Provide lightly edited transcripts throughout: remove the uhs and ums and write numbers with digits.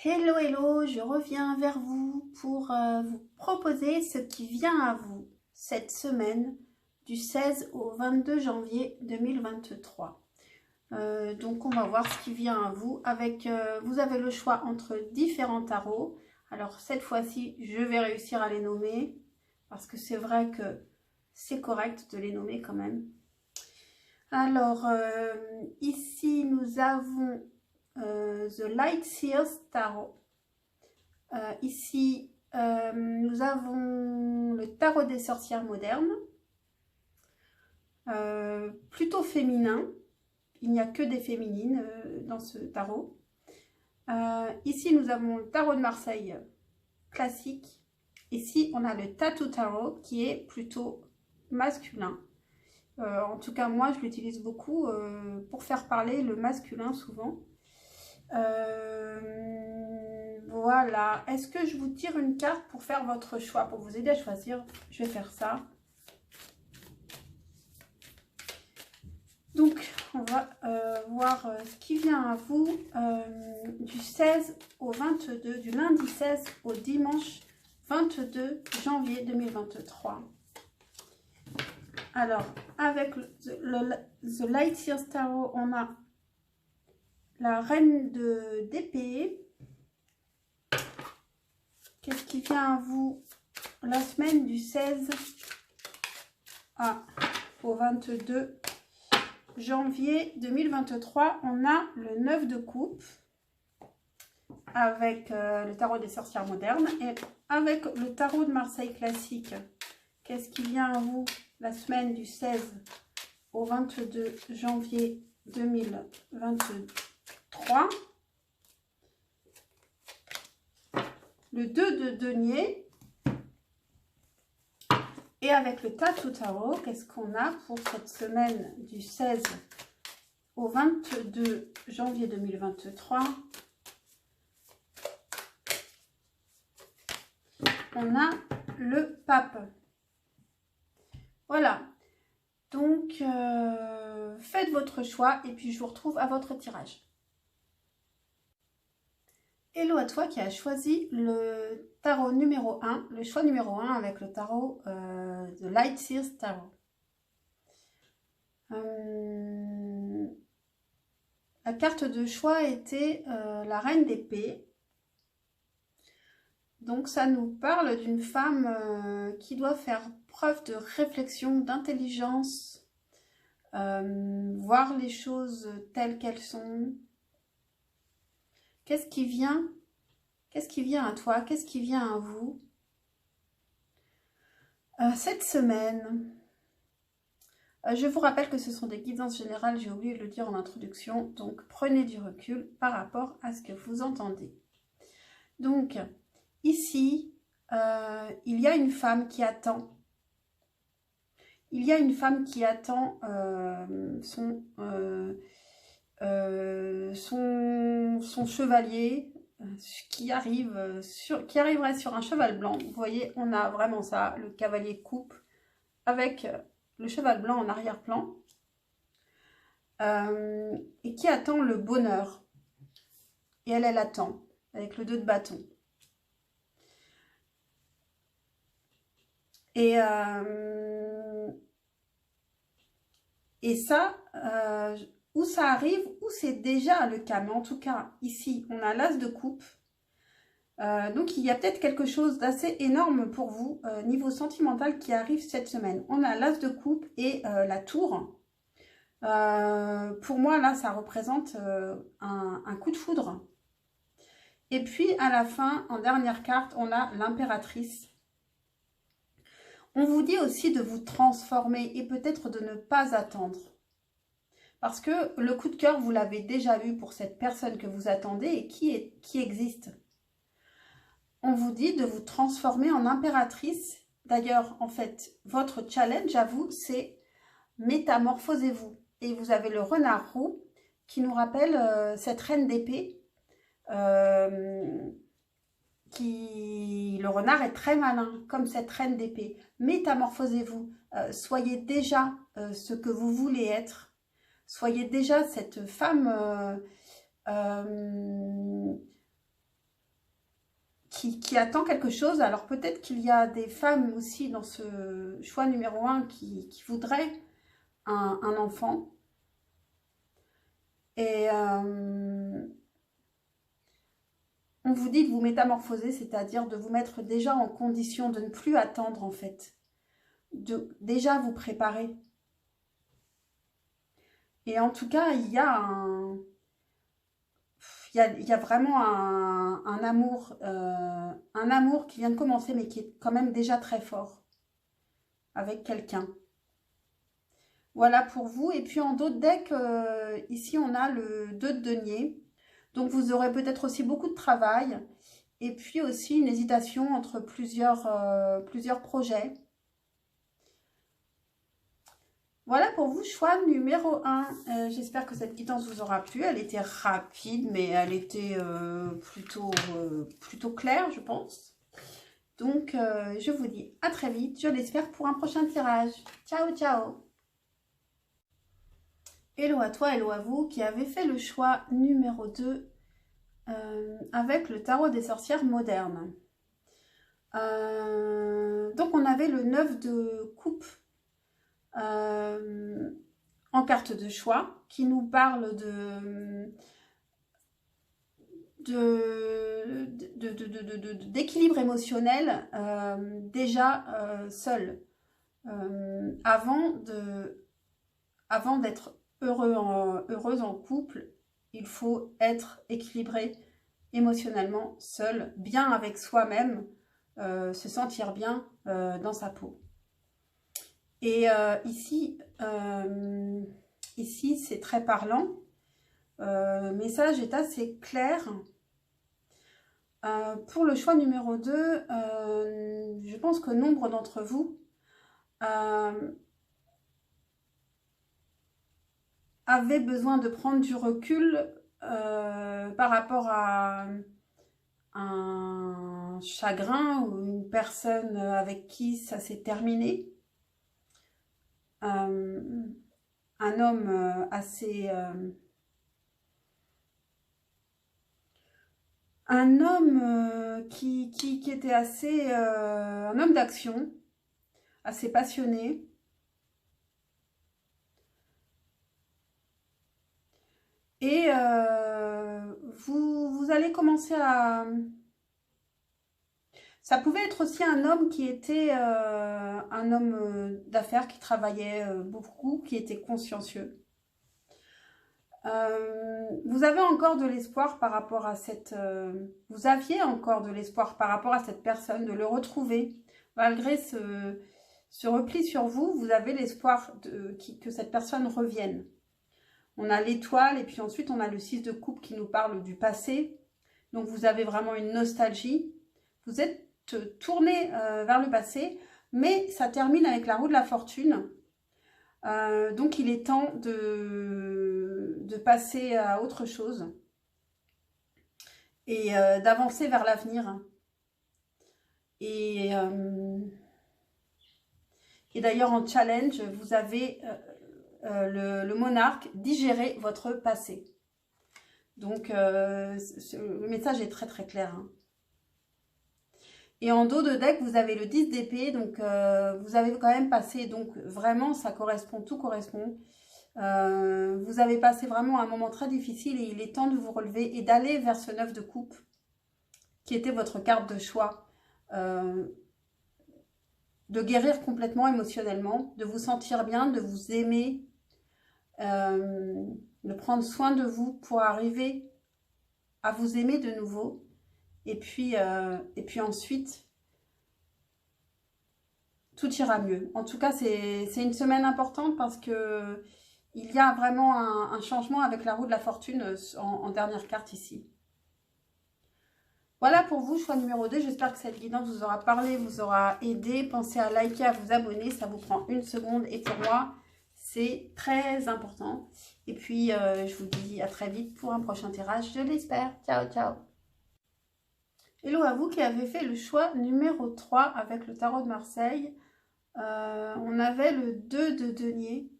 Hello, hello, je reviens vers vous pour vous proposer ce qui vient à vous cette semaine du 16 au 22 janvier 2023. Donc on va voir ce qui vient à vous avec, vous avez le choix entre différents tarots. Alors cette fois-ci, je vais réussir à les nommer parce que c'est vrai que c'est correct de les nommer quand même. Alors ici nous avons The Light Seers Tarot. Ici, nous avons le tarot des sorcières modernes, plutôt féminin. Il n'y a que des féminines dans ce tarot. Ici, nous avons le tarot de Marseille classique. Ici, on a le Tattoo Tarot qui est plutôt masculin. En tout cas, moi, je l'utilise beaucoup pour faire parler le masculin souvent. Voilà. Est-ce que je vous tire une carte pour faire votre choix, pour vous aider à choisir? Je vais faire ça. Donc, on va voir ce qui vient à vous du 16 au 22, du lundi 16 au dimanche 22 janvier 2023. Alors, avec The Light Seers Tarot, on a la reine d'épée. Qu'est-ce qui vient à vous la semaine du 16 au 22 janvier 2023? On a le 9 de coupe avec le tarot des sorcières modernes et avec le tarot de Marseille classique. Qu'est-ce qui vient à vous la semaine du 16 au 22 janvier 2023? Le 2 de denier. Et avec le Tattoo Tarot, qu'est-ce qu'on a pour cette semaine du 16 au 22 janvier 2023? On a le pape. Voilà. Donc, faites votre choix et puis je vous retrouve à votre tirage. Hello à toi qui as choisi le tarot numéro 1, le choix numéro 1 avec le tarot The Light Seers Tarot. La carte de choix était la reine d'épée. Donc ça nous parle d'une femme qui doit faire preuve de réflexion, d'intelligence, voir les choses telles qu'elles sont. Qu'est-ce qui vient à toi? Qu'est-ce qui vient à vous cette semaine? Je vous rappelle que ce sont des guidances générales, j'ai oublié de le dire en introduction, donc prenez du recul par rapport à ce que vous entendez. Donc, ici, il y a une femme qui attend. Il y a une femme qui attend son chevalier qui arriverait sur un cheval blanc. Vous voyez, on a vraiment ça, le cavalier coupe avec le cheval blanc en arrière-plan et qui attend le bonheur. Et elle attend avec le 2 de bâton. Et ça, où ça arrive, où c'est déjà le cas. Mais en tout cas, ici, on a l'as de coupe. Donc, il y a peut-être quelque chose d'assez énorme pour vous, niveau sentimental, qui arrive cette semaine. On a l'as de coupe et la tour. Pour moi, là, ça représente un coup de foudre. Et puis, à la fin, en dernière carte, on a l'impératrice. On vous dit aussi de vous transformer et peut-être de ne pas attendre. Parce que le coup de cœur, vous l'avez déjà eu pour cette personne que vous attendez et qui existe. On vous dit de vous transformer en impératrice. D'ailleurs, en fait, votre challenge à vous, c'est métamorphosez-vous. Et vous avez le renard roux qui nous rappelle cette reine d'épée. Le renard est très malin, comme cette reine d'épée. Métamorphosez-vous. Soyez déjà ce que vous voulez être. Soyez déjà cette femme qui attend quelque chose. Alors peut-être qu'il y a des femmes aussi dans ce choix numéro 1 qui voudraient un enfant. Et on vous dit de vous métamorphoser, c'est-à-dire de vous mettre déjà en condition de ne plus attendre en fait. De déjà vous préparer. Et en tout cas, il y a vraiment un amour qui vient de commencer, mais qui est quand même déjà très fort avec quelqu'un. Voilà pour vous. Et puis en d'autres decks, ici on a le 2 de denier. Donc vous aurez peut-être aussi beaucoup de travail. Et puis aussi une hésitation entre plusieurs projets. Voilà pour vous, choix numéro 1. J'espère que cette guidance vous aura plu. Elle était rapide, mais elle était plutôt claire, je pense. Donc, je vous dis à très vite, je l'espère, pour un prochain tirage. Ciao, ciao! Hello à toi, hello à vous qui avez fait le choix numéro 2 avec le tarot des sorcières modernes. Donc, on avait le 9 de coupe en carte de choix qui nous parle d'équilibre émotionnel déjà seul. Avant d'être heureuse en couple, il faut être équilibré émotionnellement seul, bien avec soi-même, se sentir bien dans sa peau. Et ici c'est très parlant. Le message est assez clair. Pour le choix numéro 2, je pense que nombre d'entre vous avaient besoin de prendre du recul par rapport à un chagrin ou une personne avec qui ça s'est terminé. Un homme assez... un homme qui était assez... un homme d'action, assez passionné. Et vous allez commencer à... Ça pouvait être aussi un homme qui était un homme d'affaires, qui travaillait beaucoup, qui était consciencieux. Vous avez encore de l'espoir par rapport à cette... vous aviez encore de l'espoir par rapport à cette personne, de le retrouver. Malgré ce repli sur vous, vous avez l'espoir que cette personne revienne. On a l'étoile et puis ensuite on a le 6 de coupe qui nous parle du passé. Donc vous avez vraiment une nostalgie. Vous êtes tourné vers le passé, mais ça termine avec la roue de la fortune. Donc il est temps de passer à autre chose et d'avancer vers l'avenir. Et d'ailleurs en challenge, vous avez le monarque, digérer votre passé. Donc le message est très très clair. Hein. Et en dos de deck, vous avez le 10 d'épée, donc vous avez quand même passé, donc vraiment ça correspond, tout correspond. Vous avez passé vraiment un moment très difficile et il est temps de vous relever et d'aller vers ce 9 de coupe qui était votre carte de choix. De guérir complètement émotionnellement, de vous sentir bien, de vous aimer, de prendre soin de vous pour arriver à vous aimer de nouveau. Et puis ensuite, tout ira mieux. En tout cas, c'est une semaine importante parce que il y a vraiment un changement avec la roue de la fortune en dernière carte ici. Voilà pour vous, choix numéro 2. J'espère que cette guidance vous aura parlé, vous aura aidé. Pensez à liker, à vous abonner. Ça vous prend une seconde. Et pour moi, c'est très important. Et puis, je vous dis à très vite pour un prochain tirage. Je l'espère. Ciao, ciao. Hello à vous qui avez fait le choix numéro 3 avec le tarot de Marseille. On avait le 2 de denier.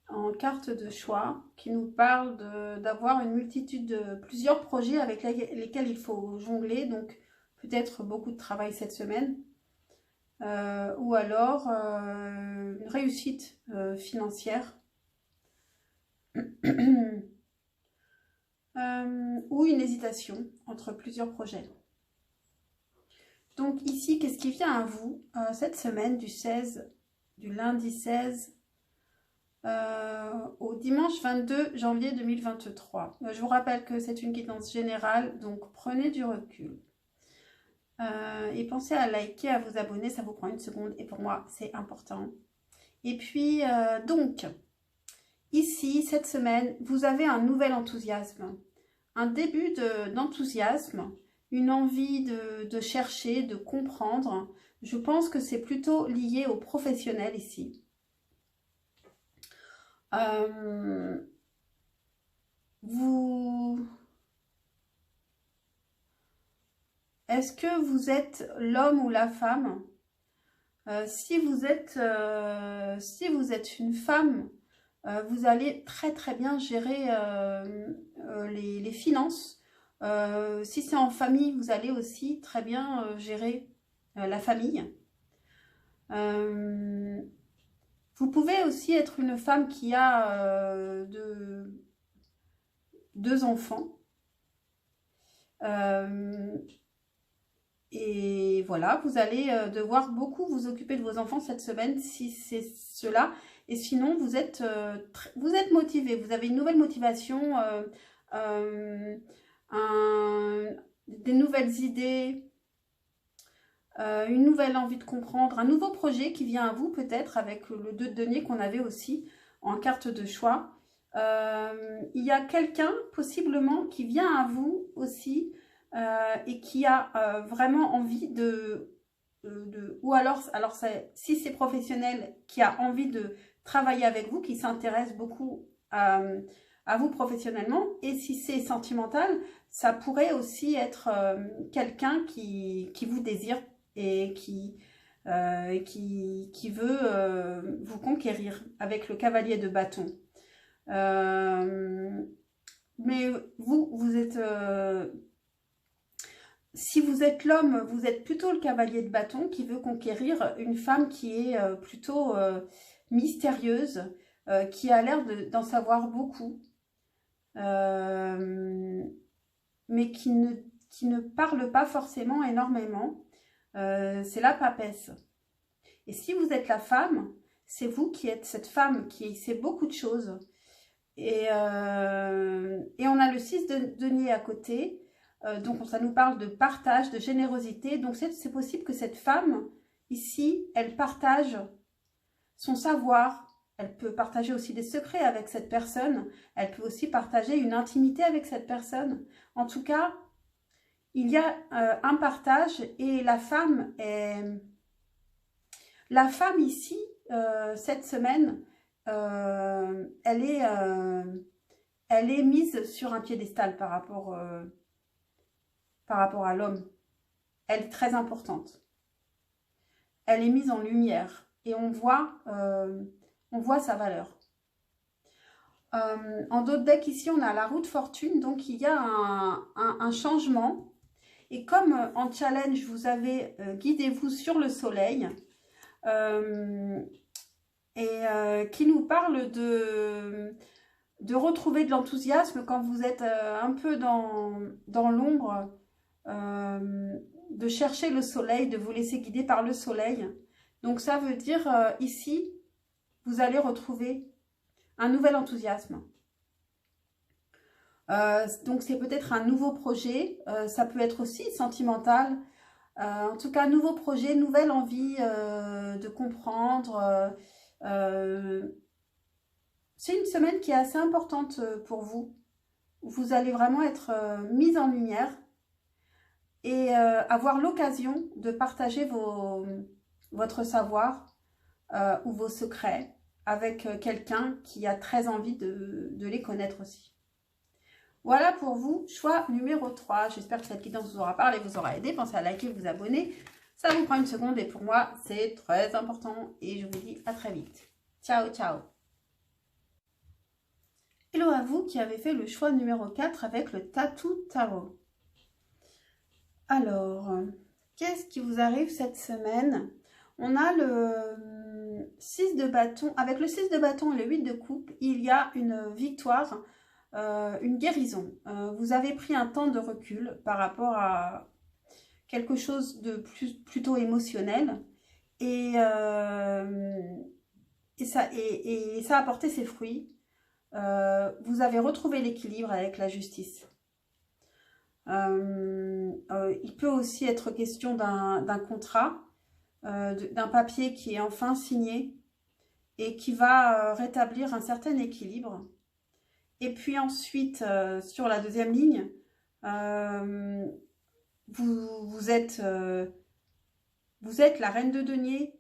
en carte de choix qui nous parle d'avoir une multitude de plusieurs projets avec lesquels il faut jongler, donc peut-être beaucoup de travail cette semaine, ou alors une réussite financière, ou une hésitation entre plusieurs projets. Donc ici, qu'est-ce qui vient à vous cette semaine du lundi 16 au dimanche 22 janvier 2023. Je vous rappelle que c'est une guidance générale, donc prenez du recul. Et pensez à liker, à vous abonner, ça vous prend une seconde et pour moi c'est important. Et puis donc, ici, cette semaine, vous avez un nouvel enthousiasme, un début d'enthousiasme, une envie de chercher, de comprendre. Je pense que c'est plutôt lié au professionnel ici. Est-ce que vous êtes l'homme ou la femme? Si vous êtes une femme, vous allez très très bien gérer les finances. Si c'est en famille, vous allez aussi très bien gérer la famille. Vous pouvez aussi être une femme qui a deux enfants. Et voilà, vous allez devoir beaucoup vous occuper de vos enfants cette semaine si c'est cela. Et sinon, vous êtes motivé, vous avez une nouvelle motivation, des nouvelles idées, une nouvelle envie de comprendre, un nouveau projet qui vient à vous peut-être avec le 2 de denier qu'on avait aussi en carte de choix. Il y a quelqu'un possiblement qui vient à vous aussi et qui a vraiment envie ou alors si c'est professionnel, qui a envie de travailler avec vous, qui s'intéresse beaucoup à vous professionnellement, et si c'est sentimental, ça pourrait aussi être quelqu'un qui vous désire et qui veut vous conquérir avec le cavalier de bâton. Mais vous êtes... si vous êtes l'homme, vous êtes plutôt le cavalier de bâton qui veut conquérir une femme qui est plutôt mystérieuse, qui a l'air d'en savoir beaucoup, mais qui ne parle pas forcément énormément. C'est la papesse. Et si vous êtes la femme, c'est vous qui êtes cette femme qui sait beaucoup de choses. Et on a le 6 de denier à côté. Donc ça nous parle de partage, de générosité. Donc c'est possible que cette femme, ici, elle partage son savoir. Elle peut partager aussi des secrets avec cette personne. Elle peut aussi partager une intimité avec cette personne. En tout cas, il y a un partage et la femme ici, cette semaine, elle est mise sur un piédestal par rapport à l'homme. Elle est très importante. Elle est mise en lumière et on voit sa valeur. En d'autres decks ici, on a la roue de fortune, donc il y a un changement. Et comme en challenge, vous avez guidez-vous sur le soleil, qui nous parle de retrouver de l'enthousiasme quand vous êtes un peu dans l'ombre, de chercher le soleil, de vous laisser guider par le soleil. Donc ça veut dire ici, vous allez retrouver un nouvel enthousiasme. Donc c'est peut-être un nouveau projet, ça peut être aussi sentimental. En tout cas, nouveau projet, nouvelle envie de comprendre. C'est une semaine qui est assez importante pour vous. Vous allez vraiment être mise en lumière et avoir l'occasion de partager votre savoir ou vos secrets avec quelqu'un qui a très envie de les connaître aussi. Voilà pour vous, choix numéro 3. J'espère que cette guidance vous aura parlé, vous aura aidé. Pensez à liker, vous abonner. Ça vous prend une seconde et pour moi, c'est très important. Et je vous dis à très vite. Ciao, ciao. Hello à vous qui avez fait le choix numéro 4 avec le Tattoo Tarot. Alors, qu'est-ce qui vous arrive cette semaine? On a le 6 de bâton. Avec le 6 de bâton et le 8 de coupe, il y a une victoire, une guérison. Vous avez pris un temps de recul par rapport à quelque chose de plutôt émotionnel. Et ça a apporté ses fruits. Vous avez retrouvé l'équilibre avec la justice. Il peut aussi être question d'un contrat, d'un papier qui est enfin signé et qui va rétablir un certain équilibre. Et puis ensuite, sur la deuxième ligne, vous êtes la reine de denier,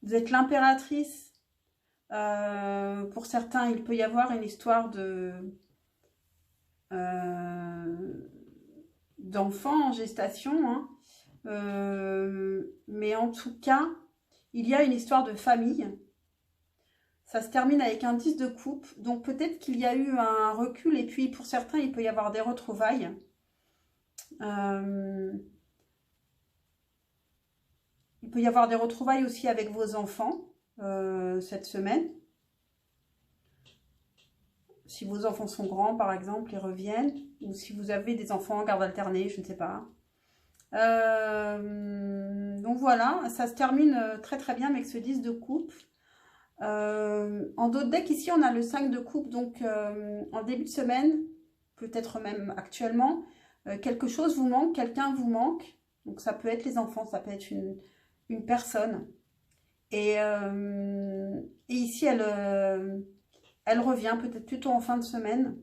vous êtes l'impératrice. Pour certains, il peut y avoir une histoire d'enfants en gestation, hein. Mais en tout cas, il y a une histoire de famille. Ça se termine avec un 10 de coupe, donc peut-être qu'il y a eu un recul, et puis pour certains, il peut y avoir des retrouvailles. Il peut y avoir des retrouvailles aussi avec vos enfants cette semaine. Si vos enfants sont grands, par exemple, ils reviennent. Ou si vous avez des enfants en garde alternée, je ne sais pas. Donc voilà, ça se termine très très bien avec ce 10 de coupe. En d'autres decks, ici, on a le 5 de coupe. Donc en début de semaine, peut-être même actuellement, quelque chose vous manque, quelqu'un vous manque. Donc ça peut être les enfants, ça peut être une personne. Et ici, elle revient peut-être plutôt en fin de semaine.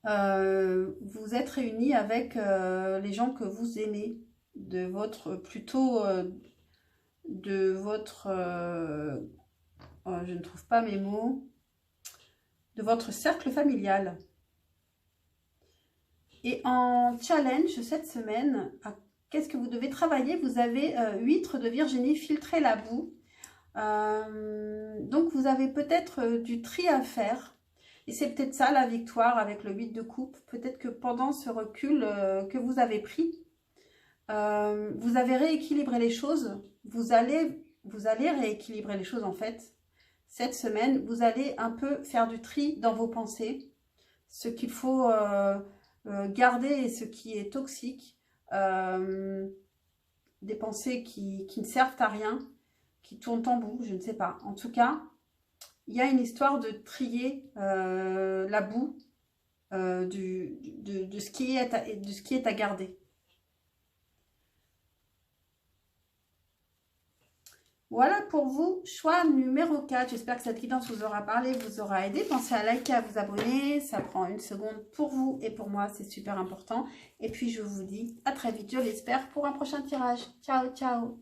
Vous êtes réunis avec les gens que vous aimez, de votre je ne trouve pas mes mots, de votre cercle familial. Et en challenge cette semaine, qu'est-ce que vous devez travailler? Vous avez huître de Virginie, filtrer la boue. Donc vous avez peut-être du tri à faire. Et c'est peut-être ça la victoire avec le 8 de coupe. Peut-être que pendant ce recul que vous avez pris, vous avez rééquilibré les choses. Vous allez rééquilibrer les choses en fait. Cette semaine, vous allez un peu faire du tri dans vos pensées. Ce qu'il faut garder et ce qui est toxique. Des pensées qui ne servent à rien, qui tournent en bout, je ne sais pas. En tout cas, il y a une histoire de trier la boue de ce qui est à garder. Voilà pour vous, choix numéro 4. J'espère que cette guidance vous aura parlé, vous aura aidé. Pensez à liker, à vous abonner. Ça prend une seconde pour vous et pour moi, c'est super important. Et puis, je vous dis à très vite, je l'espère, pour un prochain tirage. Ciao, ciao!